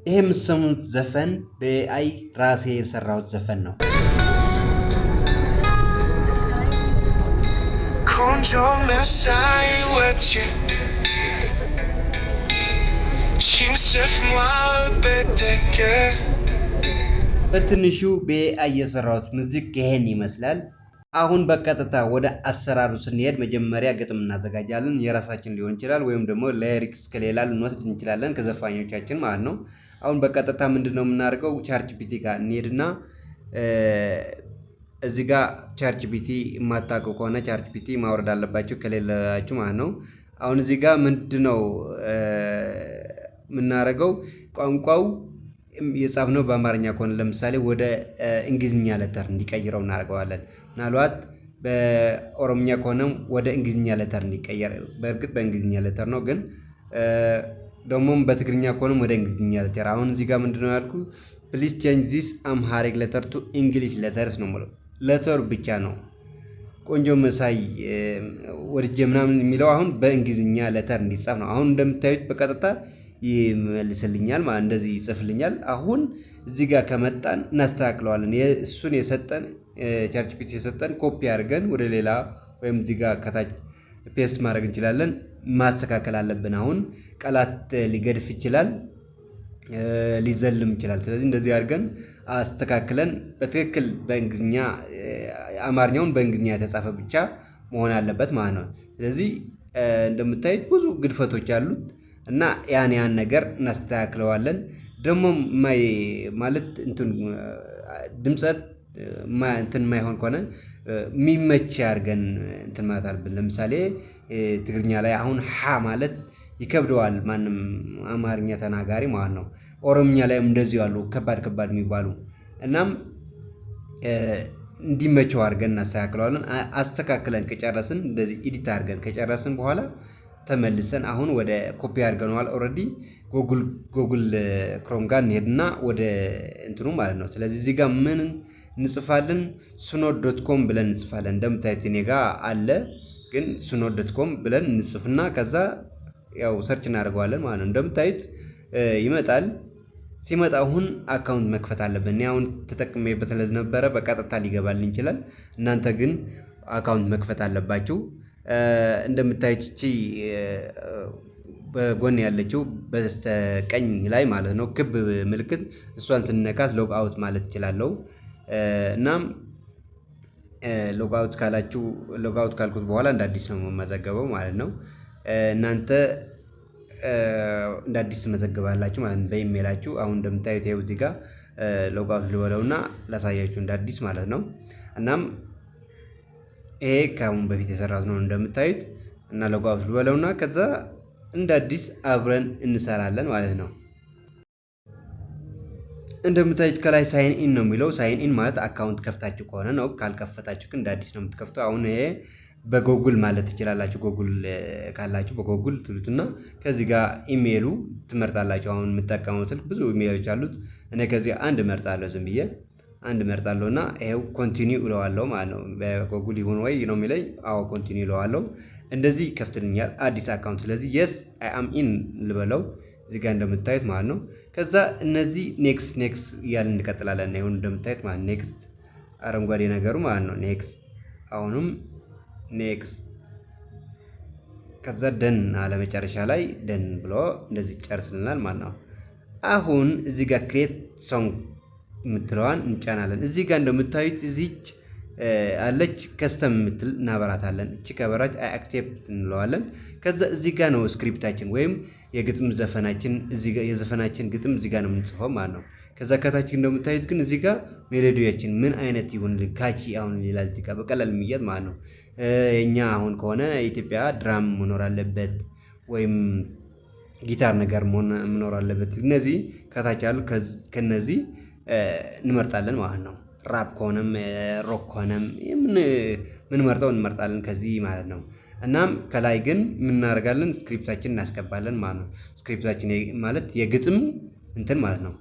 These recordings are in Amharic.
ይሄ የምትሰሙት ዘፈን በኤአይ ራሴ የሰራሁት ዘፈን ነው። ቆንጆ መሳይ ወጪ ሽምሰፍ ማበደከ በትንሹ በኤአይ የሰራሁት ሙዚቃ ይሄን ይመስላል። አሁን በቀጥታ ወደ አሰራሩ ስንሄድ መጀመሪያ ግጥም እናዘጋጃለን። የራሳችን ሊሆን ይችላል ወይም ደግሞ ላይሪክስ ከሌላ ልንወስድ እንችላለን ከዘፋኞቻችን ማለት ነው። አሁን በቀጥታ ምንድነው የምናደርገው? ቻትጂፒቲ ጋር እንሄድና እዚህ ጋር ቻትጂፒቲ የማታውቁ ከሆነ ቻትጂፒቲ ማውረድ አለባችሁ ከሌላችሁ ማለት ነው። አሁን እዚህ ጋር ምንድነው የምናደርገው? ቋንቋው የጻፍነው በአማርኛ ከሆነ ለምሳሌ ወደ እንግሊዝኛ ለተር እንዲቀይረው እናደርገዋለን። ምናልባት በኦሮምኛ ከሆነም ወደ እንግሊዝኛ ለተር እንዲቀየር፣ በእርግጥ በእንግሊዝኛ ለተር ነው ግን ደግሞም በትግርኛ ከሆነም ወደ እንግሊዝኛ ለተር። አሁን እዚህ ጋር ምንድነው ያልኩ? ፕሊዝ ቼንጅ ዚስ አምሃሪክ ለተር ቱ እንግሊሽ ለተርስ ነው የምለው። ለተሩ ብቻ ነው ቆንጆ መሳይ ወድጄ ምናምን የሚለው አሁን በእንግሊዝኛ ለተር እንዲጻፍ ነው። አሁን እንደምታዩት በቀጥታ ይመልስልኛል ማለት እንደዚህ ይጽፍልኛል። አሁን እዚህ ጋር ከመጣን እናስተካክለዋለን። እሱን የሰጠን ቻትጂፒቲ የሰጠን ኮፒ አድርገን ወደ ሌላ ወይም እዚህ ጋር ከታች ፔስት ማድረግ እንችላለን። ማስተካከል አለብን። አሁን ቃላት ሊገድፍ ይችላል፣ ሊዘልም ይችላል። ስለዚህ እንደዚህ አድርገን አስተካክለን በትክክል በእንግሊዝኛ አማርኛውን በእንግሊዝኛ የተጻፈ ብቻ መሆን አለበት ማለት ነው። ስለዚህ እንደምታዩት ብዙ ግድፈቶች አሉት እና ያን ነገር እናስተካክለዋለን። ደግሞ ማለት ድምጸት እንትን የማይሆን ከሆነ የሚመች አድርገን እንትን ማለት አለብን። ለምሳሌ ትግርኛ ላይ አሁን ሀ ማለት ይከብደዋል ማንም አማርኛ ተናጋሪ ማለት ነው። ኦሮምኛ ላይም እንደዚሁ አሉ ከባድ ከባድ የሚባሉ። እናም እንዲመቸው አድርገን እናስተካክለዋለን። አስተካክለን ከጨረስን እንደዚህ ኤዲት አድርገን ከጨረስን በኋላ ተመልሰን አሁን ወደ ኮፒ አድርገነዋል ኦልሬዲ ጉግል ክሮም ጋር እንሄድና ወደ እንትኑ ማለት ነው። ስለዚህ እዚህ ጋር ምን እንጽፋለን? suno.com ብለን እንጽፋለን። እንደምታዩት እኔ ጋር አለ ግን suno.com ብለን እንጽፍና ከዛ ያው ሰርች እናደርገዋለን ማለት ነው። እንደምታዩት ይመጣል። ሲመጣ አሁን አካውንት መክፈት አለብን። እኔ አሁን ተጠቅሜበት ስለነበረ በቀጥታ ሊገባልን ይችላል። እናንተ ግን አካውንት መክፈት አለባችሁ። እንደምታዩት እቺ በጎን ያለችው በስተቀኝ ላይ ማለት ነው ክብ ምልክት፣ እሷን ስንነካት ሎግ አውት ማለት እችላለሁ። እናም ሎግ አውት ካላችሁ ሎግ አውት ካልኩት በኋላ እንደ አዲስ ነው የምመዘገበው ማለት ነው። እናንተ እንደ አዲስ መዘግባላችሁ ማለት ነው በኢሜላችሁ። አሁን እንደምታዩት ይኸው እዚህ ጋር ሎግ አውት ልበለውና ላሳያችሁ እንደ አዲስ ማለት ነው። እናም ይሄ ከአሁን በፊት የሰራሁት ነው እንደምታዩት እና ሎግ አውት ልበለውና ከዛ እንደ አዲስ አብረን እንሰራለን ማለት ነው። እንደምታዩት ከላይ ሳይን ኢን ነው የሚለው። ሳይን ኢን ማለት አካውንት ከፍታችሁ ከሆነ ነው። ካልከፈታችሁ ግን እንደ አዲስ ነው የምትከፍተው። አሁን ይሄ በጎግል ማለት ትችላላችሁ። ጎግል ካላችሁ በጎግል ትሉትና ከዚህ ጋር ኢሜሉ ትመርጣላችሁ። አሁን የምጠቀመው ስልክ ብዙ ኢሜሎች አሉት። እኔ ከዚህ አንድ መርጣለሁ፣ ዝም ብዬ አንድ መርጣለሁና ይሄው ኮንቲኒው እለዋለሁ ማለት ነው። በጎግል ይሁን ወይ ነው የሚለኝ። አዎ ኮንቲኒው እለዋለሁ። እንደዚህ ይከፍትልኛል አዲስ አካውንት። ስለዚህ የስ አይ አም ኢን ልበለው እዚህ ጋር እንደምታዩት ማለት ነው። ከዛ እነዚህ ኔክስት ኔክስት እያልን እንቀጥላለን። ይሁን እንደምታዩት ማለት ኔክስት አረንጓዴ ነገሩ ማለት ነው። ኔክስት አሁንም ኔክስት ከዛ ደን አለ መጨረሻ ላይ ደን ብሎ እንደዚህ ጨርስልናል ማለት ነው። አሁን እዚህ ጋር ክሬት ሶንግ የምትለዋን እንጫናለን። እዚህ ጋር እንደምታዩት እዚች አለች ከስተም የምትል እናበራታለን። እቺ ከበራች አይ አክሴፕት እንለዋለን። ከዛ እዚህ ጋር ነው ስክሪፕታችን ወይም የግጥም ዘፈናችን እዚህ ጋር የዘፈናችን ግጥም እዚህ ጋር ነው የምንጽፈው ማለት ነው። ከዛ ከታች እንደምታዩት ግን እዚህ ጋር ሜሎዲያችን ምን አይነት ይሁን ካቺ አሁን ይላል እዚህ ጋር በቀላል የሚያዝ ማለት ነው። የኛ አሁን ከሆነ የኢትዮጵያ ድራም መኖር አለበት ወይም ጊታር ነገር መኖር አለበት። እነዚህ ከታች ያሉ ከነዚህ እንመርጣለን ማለት ነው። ራፕ ከሆነም ሮክ ከሆነም ምን መርጠው እንመርጣለን ከዚህ ማለት ነው። እናም ከላይ ግን ምን እናደርጋለን? ስክሪፕታችን እናስገባለን ማለት ነው። ስክሪፕታችን ማለት የግጥም እንትን ማለት ነው፣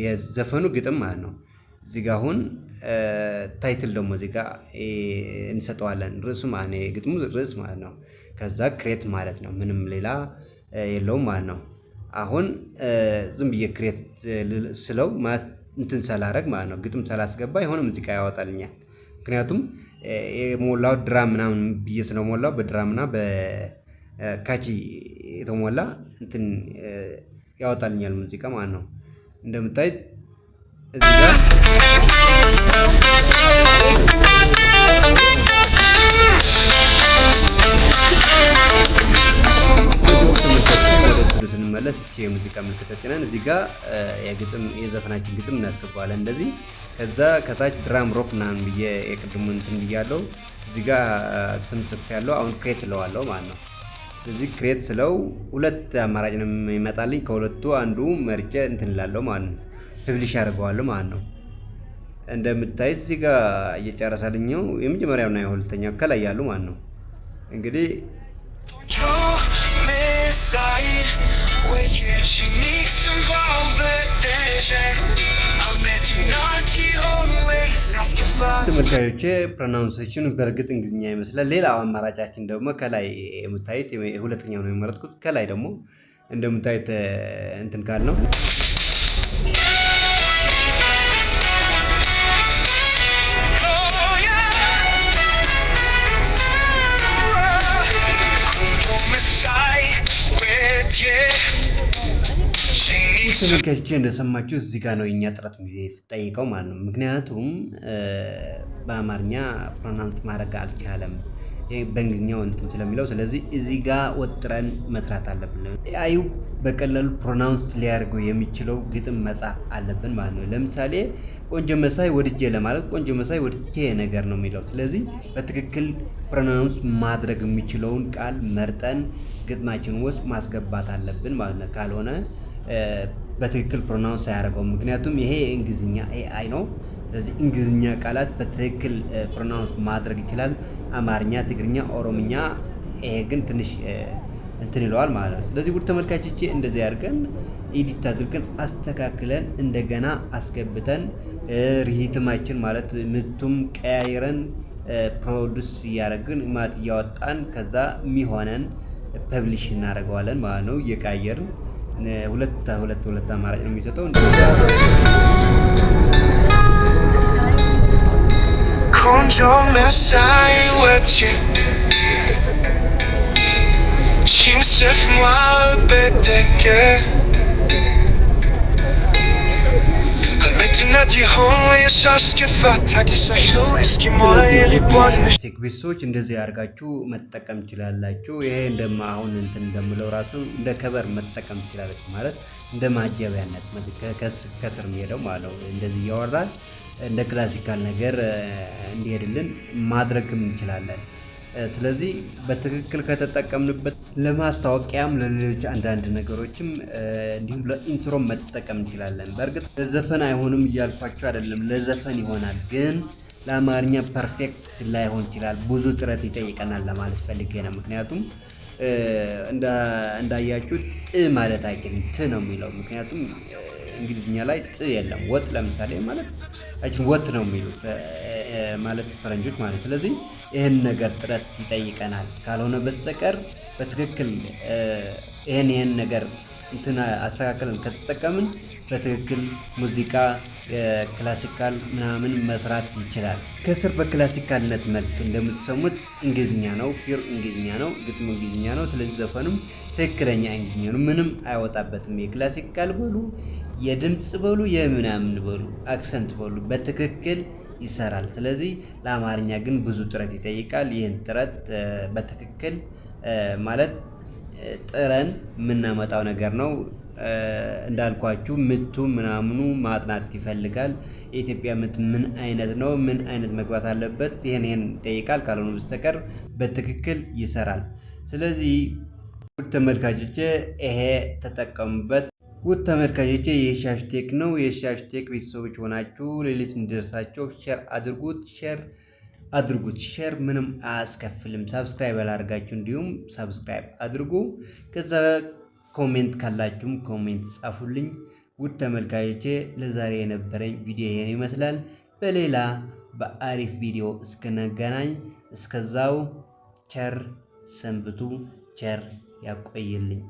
የዘፈኑ ግጥም ማለት ነው። እዚህ ጋር አሁን ታይትል ደግሞ እዚህ ጋር እንሰጠዋለን፣ ርዕሱ ማለት ነው፣ የግጥሙ ርዕስ ማለት ነው። ከዛ ክሬት ማለት ነው፣ ምንም ሌላ የለውም ማለት ነው። አሁን ዝም ብዬ ክሬት ስለው እንትን ሳላረግ ማለት ነው ግጥም ሳላስገባ የሆነ ሙዚቃ ያወጣልኛል። ምክንያቱም የሞላው ድራም ምናምን ብዬ ስለሞላው በድራምና በካቺ የተሞላ እንትን ያወጣልኛል ሙዚቃ ማለት ነው። እንደምታዩት እዚህ ጋር ስንመለስ እቺ የሙዚቃ ምልክት ተጭነን እዚህ ጋር የዘፈናችን ግጥም እናስገባዋለን እንደዚህ። ከዛ ከታች ድራም ሮክ ምናምን ብዬ የቅድሙ እንትን ብያለሁ። እዚህ ጋር ስም ጽፍ ያለው አሁን ክሬት እለዋለሁ ማለት ነው። እዚህ ክሬት ስለው ሁለት አማራጭ ነው የሚመጣልኝ። ከሁለቱ አንዱ መርጬ እንትን እላለሁ ማለት ነው። ፐብሊሽ አድርገዋለሁ ማለት ነው። እንደምታዩት እዚህ ጋር እየጨረሰልኝ ነው። የመጀመሪያውና የሁለተኛው ከላይ ያሉ ማለት ነው። እንግዲህ ተመልካቾቼ ፕሮናውንሴሽን በእርግጥ እንግሊዝኛ ይመስላል። ሌላው አማራጫችን ደግሞ ከላይ የምታዩት ሁለተኛው ነው የመረጥኩት። ከላይ ደግሞ እንደምታዩት እንትን ካል ነው ተመልካቾቼ እንደሰማችሁ እዚህ ጋር ነው የኛ ጥረት ጠይቀው ማለት ነው። ምክንያቱም በአማርኛ ፕሮናውንስ ማድረግ አልቻለም በእንግሊዝኛው እንትን ስለሚለው፣ ስለዚህ እዚህ ጋር ወጥረን መስራት አለብን። አዩ በቀላሉ ፕሮናውንስ ሊያደርገው የሚችለው ግጥም መጻፍ አለብን ማለት ነው። ለምሳሌ ቆንጆ መሳይ ወድጄ ለማለት ቆንጆ መሳይ ወድጄ ነገር ነው የሚለው። ስለዚህ በትክክል ፕሮናውንስ ማድረግ የሚችለውን ቃል መርጠን ግጥማችን ውስጥ ማስገባት አለብን ማለት ነው። ካልሆነ በትክክል ፕሮናውንስ አያደርገውም። ምክንያቱም ይሄ እንግሊዝኛ ኤአይ ነው። ስለዚህ እንግሊዝኛ ቃላት በትክክል ፕሮናውንስ ማድረግ ይችላል፣ አማርኛ፣ ትግርኛ፣ ኦሮምኛ። ይሄ ግን ትንሽ እንትን ይለዋል ማለት ነው። ስለዚህ ውድ ተመልካቾቼ እንደዚህ አድርገን ኤዲት አድርገን አስተካክለን እንደገና አስገብተን ሪሂትማችን ማለት ምቱም ቀያይረን ፕሮዱስ እያደረግን ማለት እያወጣን ከዛ የሚሆነን ፐብሊሽ እናደርገዋለን ማለት ነው። እየቀያየርን ሁለት አማራጭ ነው የሚሰጠው። ቆንጆ መሳይ ወጥቼ ሽምሰፍ ማበደከ ቴክ ቤቶች እንደዚህ አድርጋችሁ መጠቀም ትችላላችሁ። ይሄ እንደማ አሁን እንትን እንደምለው ራሱ እንደ ከበር መጠቀም ትችላላችሁ ማለት እንደ ማጀቢያነት ከስር የሚሄደው ማለት ነው። እንደዚህ እያወራን እንደ ክላሲካል ነገር እንዲሄድልን ማድረግም እንችላለን። ስለዚህ በትክክል ከተጠቀምንበት ለማስታወቂያም ለሌሎች አንዳንድ ነገሮችም እንዲሁም ለኢንትሮም መጠቀም እንችላለን። በእርግጥ ለዘፈን አይሆንም እያልኳቸው አይደለም፣ ለዘፈን ይሆናል፣ ግን ለአማርኛ ፐርፌክት ላይሆን ይችላል። ብዙ ጥረት ይጠይቀናል ለማለት ፈልጌ ነው። ምክንያቱም እንዳያችሁት ጥ ማለት አይችልም፣ ት ነው የሚለው። ምክንያቱም እንግሊዝኛ ላይ ጥ የለም። ወጥ ለምሳሌ ማለት ወጥ ነው የሚሉት ማለት ፈረንጆች ማለት። ስለዚህ ይህን ነገር ጥረት ይጠይቀናል። ካልሆነ በስተቀር በትክክል ይህን ነገር እንትን አስተካክለን ከተጠቀምን በትክክል ሙዚቃ ክላሲካል ምናምን መስራት ይችላል። ከስር በክላሲካልነት መልክ እንደምትሰሙት እንግሊዝኛ ነው፣ ፒር እንግሊዝኛ ነው፣ ግጥሙ እንግሊዝኛ ነው። ስለዚህ ዘፈኑም ትክክለኛ እንግሊዝኛ ነው፣ ምንም አይወጣበትም። የክላሲካል በሉ የድምፅ በሉ የምናምን በሉ አክሰንት በሉ በትክክል ይሰራል። ስለዚህ ለአማርኛ ግን ብዙ ጥረት ይጠይቃል። ይህን ጥረት በትክክል ማለት ጥረን የምናመጣው ነገር ነው። እንዳልኳችሁ ምቱ ምናምኑ ማጥናት ይፈልጋል። የኢትዮጵያ ምት ምን አይነት ነው፣ ምን አይነት መግባት አለበት፣ ይህን ይጠይቃል። ካልሆነ በስተቀር በትክክል ይሰራል። ስለዚህ ውድ ተመልካቾቼ ይሄ ተጠቀሙበት። ውድ ተመልካቾቼ የሻሽቴክ ነው። የሻሽቴክ ቤተሰቦች ሆናችሁ ሌሊት እንዲደርሳቸው ሼር አድርጉት። ሼር ምንም አያስከፍልም። ሳብስክራይብ ያላደርጋችሁ እንዲሁም ሳብስክራይብ አድርጉ። ከዛ ኮሜንት ካላችሁም ኮሜንት ጻፉልኝ። ውድ ተመልካቾቼ ለዛሬ የነበረኝ ቪዲዮ ይሄን ይመስላል። በሌላ በአሪፍ ቪዲዮ እስክንገናኝ እስከዛው ቸር ሰንብቱ። ቸር ያቆይልኝ።